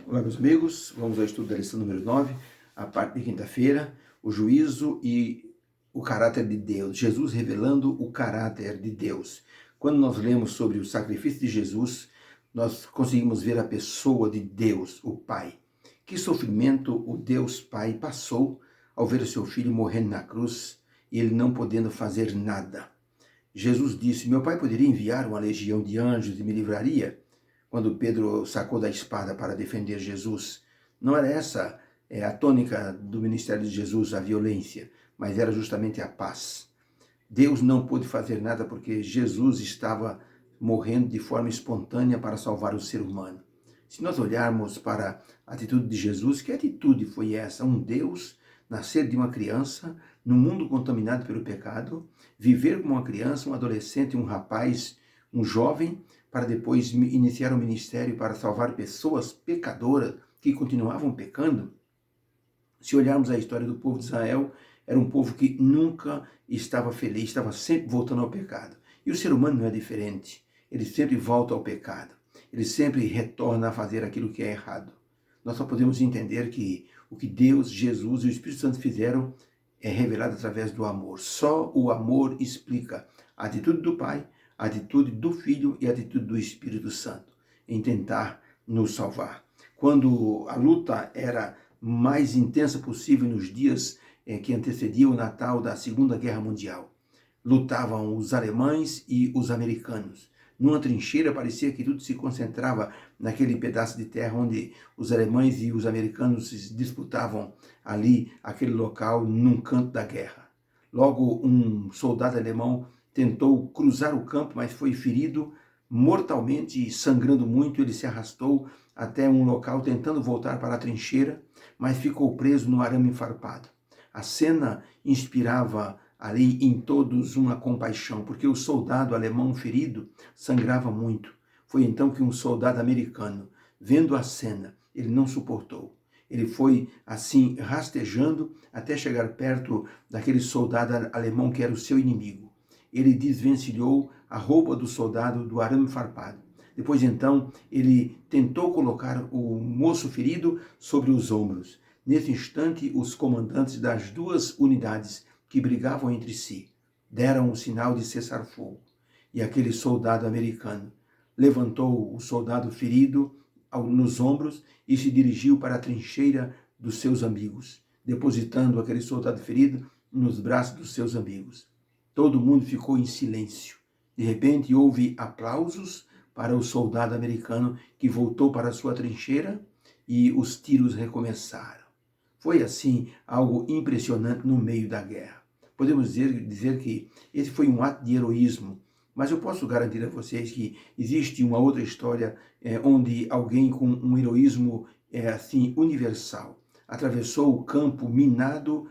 Olá, meus amigos, vamos ao estudo da lição número 9, a parte de quinta-feira, o juízo e o caráter de Deus, Jesus revelando o caráter de Deus. Quando nós lemos sobre o sacrifício de Jesus, nós conseguimos ver a pessoa de Deus, o Pai. Que sofrimento o Deus Pai passou ao ver o seu filho morrendo na cruz e ele não podendo fazer nada. Jesus disse: meu Pai poderia enviar uma legião de anjos e me livraria? Quando Pedro sacou da espada para defender Jesus, não era essa a tônica do ministério de Jesus, a violência, mas era justamente a paz. Deus não pôde fazer nada porque Jesus estava morrendo de forma espontânea para salvar o ser humano. Se nós olharmos para a atitude de Jesus, que atitude foi essa? Um Deus nascer de uma criança, num mundo contaminado pelo pecado, viver como uma criança, um adolescente, um rapaz, um jovem, para depois iniciar um ministério para salvar pessoas pecadoras que continuavam pecando. Se olharmos a história do povo de Israel, era um povo que nunca estava feliz, estava sempre voltando ao pecado. E o ser humano não é diferente. Ele sempre volta ao pecado. Ele sempre retorna a fazer aquilo que é errado. Nós só podemos entender que o que Deus, Jesus e o Espírito Santo fizeram é revelado através do amor. Só o amor explica a atitude do Pai, a atitude do Filho e a atitude do Espírito Santo em tentar nos salvar. Quando a luta era mais intensa possível nos dias que antecediam o Natal da Segunda Guerra Mundial, lutavam os alemães e os americanos. Numa trincheira parecia que tudo se concentrava naquele pedaço de terra onde os alemães e os americanos se disputavam ali, aquele local, num canto da guerra. Logo, um soldado alemão tentou cruzar o campo, mas foi ferido mortalmente e sangrando muito. Ele se arrastou até um local tentando voltar para a trincheira, mas ficou preso no arame farpado. A cena inspirava ali em todos uma compaixão, porque o soldado alemão ferido sangrava muito. Foi então que um soldado americano, vendo a cena, ele não suportou. Ele foi assim rastejando até chegar perto daquele soldado alemão que era o seu inimigo. Ele desvencilhou a roupa do soldado do arame farpado. Depois então ele tentou colocar o moço ferido sobre os ombros. Nesse instante, os comandantes das duas unidades que brigavam entre si deram o sinal de cessar fogo. E aquele soldado americano levantou o soldado ferido nos ombros e se dirigiu para a trincheira dos seus amigos, depositando aquele soldado ferido nos braços dos seus amigos. Todo mundo ficou em silêncio. De repente houve aplausos para o soldado americano que voltou para a sua trincheira e os tiros recomeçaram. Foi assim algo impressionante no meio da guerra. Podemos dizer que esse foi um ato de heroísmo, mas eu posso garantir a vocês que existe uma outra história onde alguém com um heroísmo assim universal atravessou o campo minado,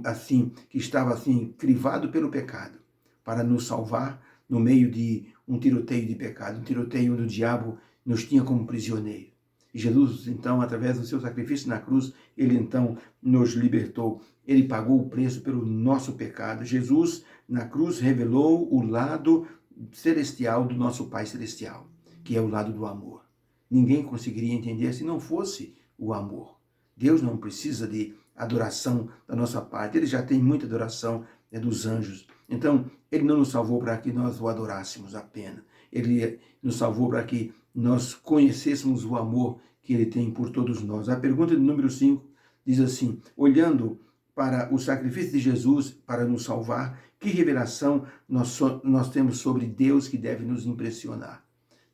assim, que estava assim crivado pelo pecado, para nos salvar no meio de um tiroteio de pecado, um tiroteio onde o diabo nos tinha como prisioneiro. E Jesus, então, através do seu sacrifício na cruz, ele então nos libertou. Ele pagou o preço pelo nosso pecado. Jesus, na cruz, revelou o lado celestial do nosso Pai Celestial, que é o lado do amor. Ninguém conseguiria entender se não fosse o amor. Deus não precisa de adoração da nossa parte. Ele já tem muita adoração dos anjos. Então, ele não nos salvou para que nós o adorássemos apenas. Ele nos salvou para que nós conhecêssemos o amor que ele tem por todos nós. A pergunta de número 5 diz assim: olhando para o sacrifício de Jesus para nos salvar, que revelação nós temos sobre Deus que deve nos impressionar?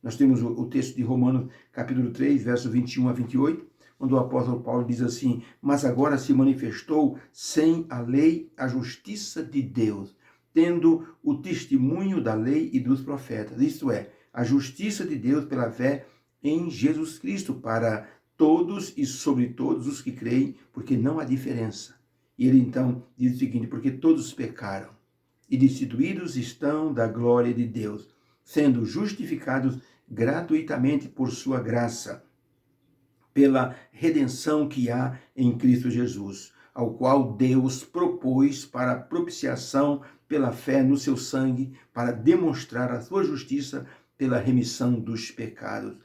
Nós temos o texto de Romanos, capítulo 3, verso 21 a 28, onde o apóstolo Paulo diz assim: mas agora se manifestou sem a lei a justiça de Deus, tendo o testemunho da lei e dos profetas, isto é, a justiça de Deus pela fé em Jesus Cristo para todos e sobre todos os que creem, porque não há diferença. E ele então diz o seguinte: porque todos pecaram e destituídos estão da glória de Deus, sendo justificados gratuitamente por sua graça, pela redenção que há em Cristo Jesus, ao qual Deus propôs para propiciação pela fé no seu sangue, para demonstrar a sua justiça pela remissão dos pecados.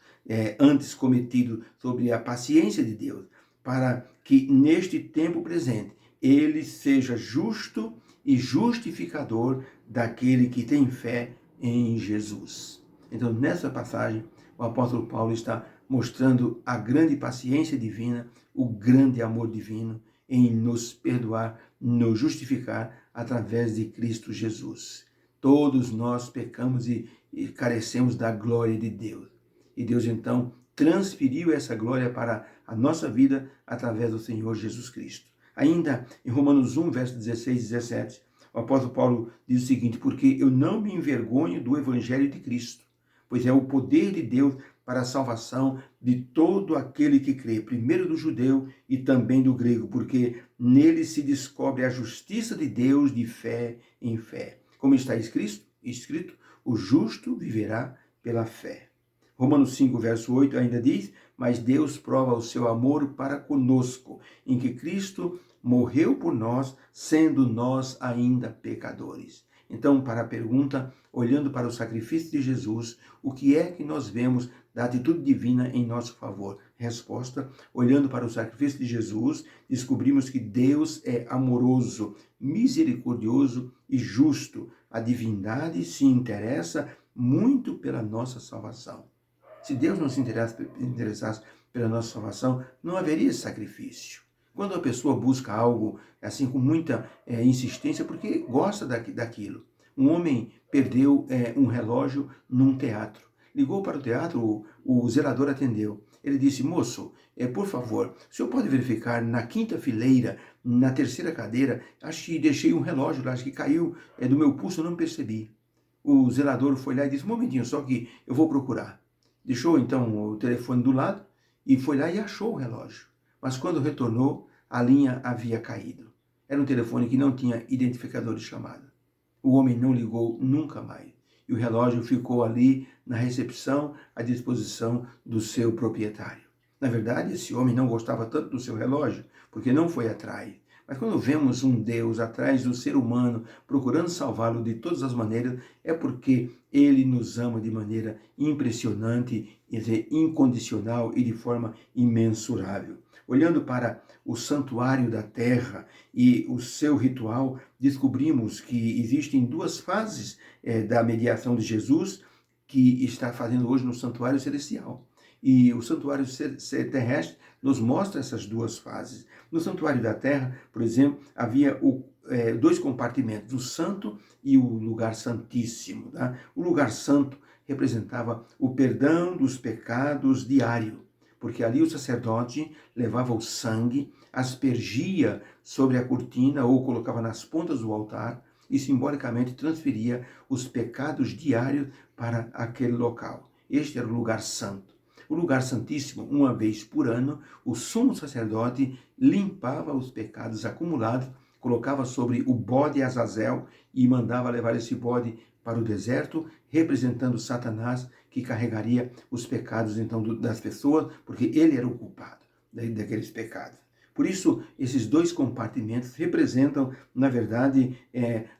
antes cometido sobre a paciência de Deus, para que neste tempo presente ele seja justo e justificador daquele que tem fé em Jesus. Então, nessa passagem, o apóstolo Paulo está mostrando a grande paciência divina, o grande amor divino em nos perdoar, nos justificar através de Cristo Jesus. Todos nós pecamos e carecemos da glória de Deus. E Deus, então, transferiu essa glória para a nossa vida através do Senhor Jesus Cristo. Ainda em Romanos 1, versos 16 e 17, o apóstolo Paulo diz o seguinte: porque eu não me envergonho do evangelho de Cristo, pois é o poder de Deus para a salvação de todo aquele que crê, primeiro do judeu e também do grego, porque nele se descobre a justiça de Deus de fé em fé. Como está escrito, o justo viverá pela fé. Romanos 5, verso 8 ainda diz: mas Deus prova o seu amor para conosco, em que Cristo morreu por nós, sendo nós ainda pecadores. Então, para a pergunta, olhando para o sacrifício de Jesus, o que é que nós vemos da atitude divina em nosso favor? Resposta: olhando para o sacrifício de Jesus, descobrimos que Deus é amoroso, misericordioso e justo. A divindade se interessa muito pela nossa salvação. Se Deus não se interessasse pela nossa salvação, não haveria esse sacrifício. Quando a pessoa busca algo assim com muita insistência, porque gosta daquilo. Um homem perdeu um relógio num teatro. Ligou para o teatro, o zelador atendeu. Ele disse: moço, por favor, o senhor pode verificar na quinta fileira, na terceira cadeira, acho que deixei um relógio lá, acho que caiu do meu pulso, eu não percebi. O zelador foi lá e disse: um momentinho, só que eu vou procurar. Deixou então o telefone do lado e foi lá e achou o relógio. Mas quando retornou, a linha havia caído. Era um telefone que não tinha identificador de chamada. O homem não ligou nunca mais. E o relógio ficou ali na recepção à disposição do seu proprietário. Na verdade, esse homem não gostava tanto do seu relógio, porque não foi atrás. Mas quando vemos um Deus atrás do ser humano, procurando salvá-lo de todas as maneiras, é porque ele nos ama de maneira impressionante, incondicional e de forma imensurável. Olhando para o santuário da terra e o seu ritual, descobrimos que existem duas fases da mediação de Jesus que está fazendo hoje no santuário celestial. E o santuário terrestre nos mostra essas duas fases. No santuário da terra, por exemplo, havia dois compartimentos, o santo e o lugar santíssimo. Tá? O lugar santo representava o perdão dos pecados diário, porque ali o sacerdote levava o sangue, aspergia sobre a cortina ou colocava nas pontas do altar e simbolicamente transferia os pecados diários para aquele local. Este era o lugar santo. O lugar santíssimo, uma vez por ano, o sumo sacerdote limpava os pecados acumulados, colocava sobre o bode Azazel e mandava levar esse bode para o deserto, representando Satanás, que carregaria os pecados então das pessoas, porque ele era o culpado daqueles pecados. Por isso, esses dois compartimentos representam, na verdade,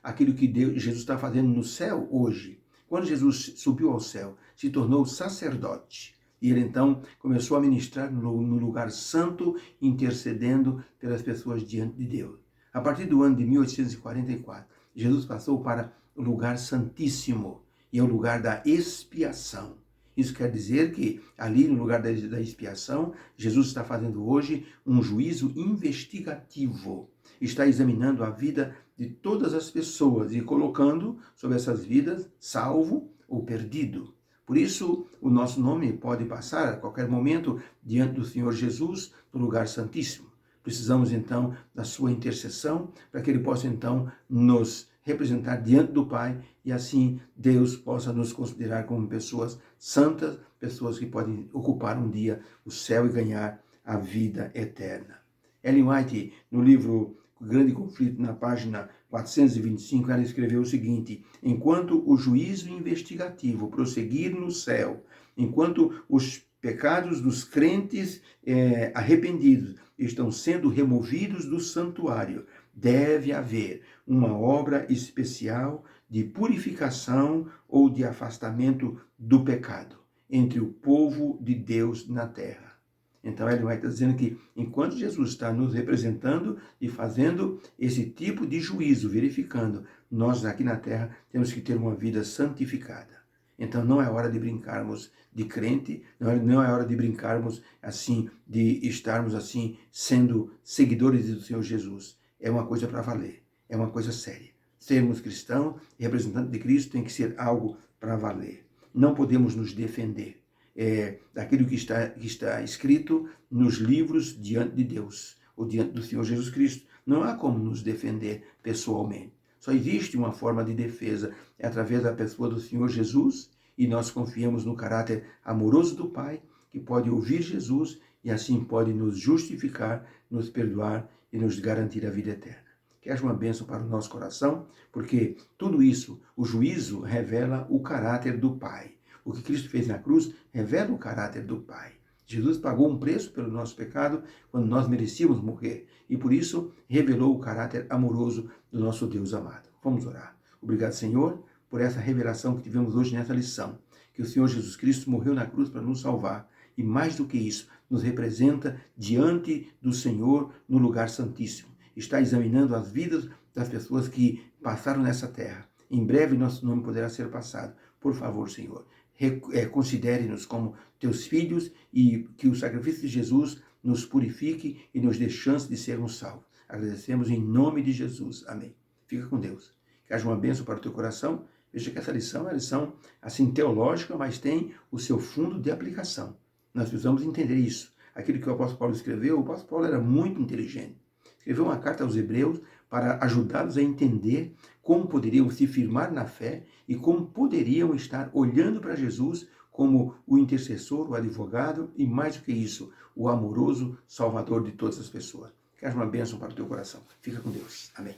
aquilo que Jesus está fazendo no céu hoje. Quando Jesus subiu ao céu, se tornou sacerdote. E ele então começou a ministrar no lugar santo, intercedendo pelas pessoas diante de Deus. A partir do ano de 1844, Jesus passou para o lugar santíssimo, e é o lugar da expiação. Isso quer dizer que ali no lugar da expiação, Jesus está fazendo hoje um juízo investigativo. Está examinando a vida de todas as pessoas e colocando sobre essas vidas salvo ou perdido. Por isso, o nosso nome pode passar a qualquer momento diante do Senhor Jesus no lugar santíssimo. Precisamos, então, da sua intercessão para que Ele possa, então, nos representar diante do Pai e, assim, Deus possa nos considerar como pessoas santas, pessoas que podem ocupar um dia o céu e ganhar a vida eterna. Ellen White, no livro O Grande Conflito, na página 425, ela escreveu o seguinte: enquanto o juízo investigativo prosseguir no céu, enquanto os pecados dos crentes arrependidos estão sendo removidos do santuário, deve haver uma obra especial de purificação ou de afastamento do pecado. entre o povo de Deus na terra. Então, Ellen White está dizendo que enquanto Jesus está nos representando e fazendo esse tipo de juízo, verificando, nós aqui na terra temos que ter uma vida santificada. Então, não é hora de brincarmos de crente, não é hora de brincarmos assim, de estarmos assim, sendo seguidores do Senhor Jesus. É uma coisa para valer, é uma coisa séria. Sermos cristãos e representantes de Cristo tem que ser algo para valer. Não podemos nos defender daquilo que está escrito nos livros diante de Deus, ou diante do Senhor Jesus Cristo. Não há como nos defender pessoalmente. Só existe uma forma de defesa, é através da pessoa do Senhor Jesus, e nós confiamos no caráter amoroso do Pai, que pode ouvir Jesus e assim pode nos justificar, nos perdoar e nos garantir a vida eterna. Que haja uma bênção para o nosso coração, porque tudo isso, o juízo, revela o caráter do Pai. O que Cristo fez na cruz revela o caráter do Pai. Jesus pagou um preço pelo nosso pecado quando nós merecíamos morrer. E por isso revelou o caráter amoroso do nosso Deus amado. Vamos orar. Obrigado, Senhor, por essa revelação que tivemos hoje nessa lição. Que o Senhor Jesus Cristo morreu na cruz para nos salvar. E mais do que isso, nos representa diante do Senhor no lugar santíssimo. Está examinando as vidas das pessoas que passaram nessa terra. Em breve nosso nome poderá ser passado. Por favor, Senhor, considere-nos como teus filhos e que o sacrifício de Jesus nos purifique e nos dê chance de sermos salvos. Agradecemos em nome de Jesus. Amém. Fica com Deus. Que haja uma bênção para o teu coração. Veja que essa lição é uma lição assim teológica, mas tem o seu fundo de aplicação. Nós precisamos entender isso. Aquilo que o apóstolo Paulo escreveu, o apóstolo Paulo era muito inteligente. Escreveu uma carta aos Hebreus para ajudá-los a entender como poderiam se firmar na fé e como poderiam estar olhando para Jesus como o intercessor, o advogado e, mais do que isso, o amoroso Salvador de todas as pessoas. Que haja uma bênção para o teu coração. Fica com Deus. Amém.